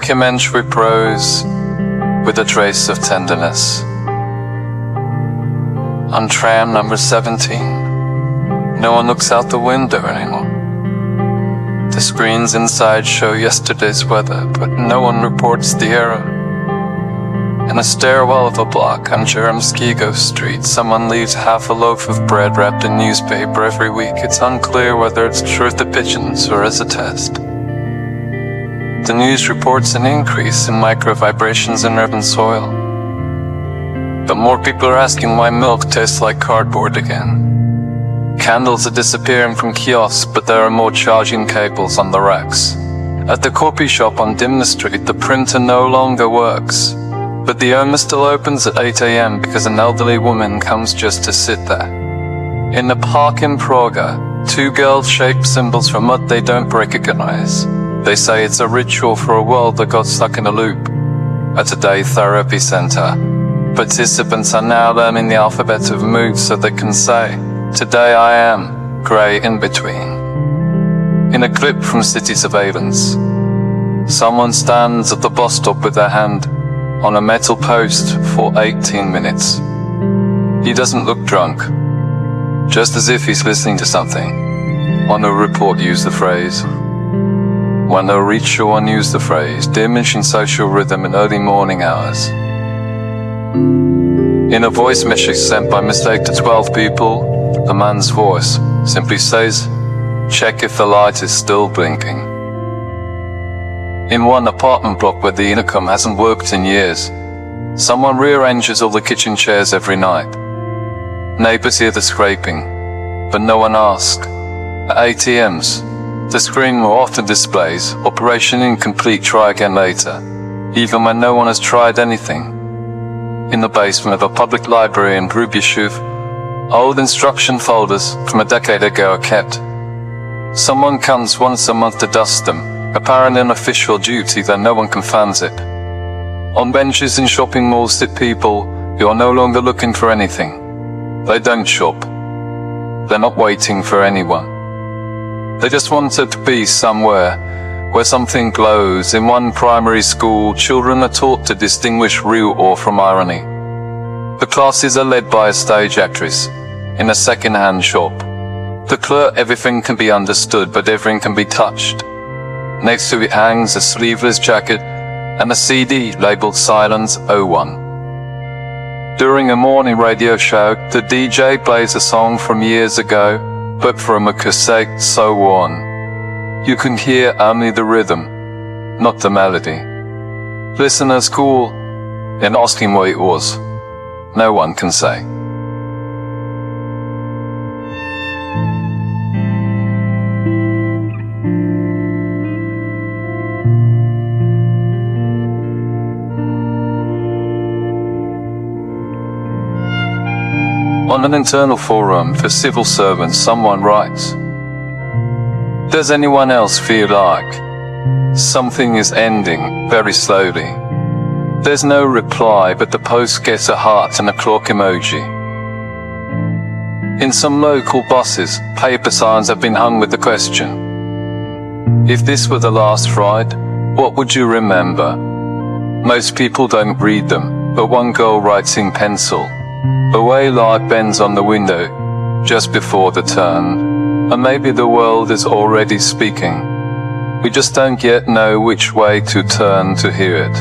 documentary prose with a trace of tenderness. On tram number 17, no one looks out the window anymore. The screens inside show yesterday's weather, but no one reports the error. In a stairwell of a block on Jeremskigo Street, someone leaves half a loaf of bread wrapped in newspaper every week. It's unclear whether it's true of the pigeons or as a test. The news reports an increase in micro-vibrations in urban soil. But more people are asking why milk tastes like cardboard again. Candles are disappearing from kiosks, but there are more charging cables on the racks. At the copy shop on Dimna Street, the printer no longer works. But the Oma still opens at 8 AM because an elderly woman comes just to sit there. In the park in Praga, two girls shape symbols from mud they don't recognize. They say it's a ritual for a world that got stuck in a loop. At a day therapy center, participants are now learning the alphabet of moods so they can say, "Today I am grey in between." In a clip from City Surveillance, someone stands at the bus stop with their hand on a metal post for 18 minutes. He doesn't look drunk, just as if he's listening to something. On a report use the phrase, when a ritual and use the phrase, diminishing social rhythm in early morning hours. In a voice message sent by mistake to 12 people, a man's voice simply says, "Check if the light is still blinking." In one apartment block where the intercom hasn't worked in years, someone rearranges all the kitchen chairs every night. Neighbors hear the scraping, but no one asks. At ATMs, the screen more often displays, "Operation incomplete, try again later," even when no one has tried anything. In the basement of a public library in Hrubieshof, old instruction folders from a decade ago are kept. Someone comes once a month to dust them, apparently an official duty, though no one confirms it. On benches in shopping malls sit people who are no longer looking for anything. They don't shop. They're not waiting for anyone. They just wanted to be somewhere where something glows. In one primary school, children are taught to distinguish real ore from irony. The classes are led by a stage actress in a second-hand shop. The clerk, everything can be understood, but everything can be touched. Next to it hangs a sleeveless jacket and a CD labeled Silence 01. During a morning radio show, the DJ plays a song from years ago, but from a cassette so worn. You can hear only the rhythm, not the melody. Listeners call and ask him what it was. No one can say. On an internal forum for civil servants, someone writes, "Does anyone else feel like something is ending very slowly?" There's no reply, but the post gets a heart and a clock emoji. In some local buses, paper signs have been hung with the question, "If this were the last ride, what would you remember?" Most people don't read them, but one girl writes in pencil, "The way light bends on the window just before the turn, and maybe the world is already speaking. We just don't yet know which way to turn to hear it."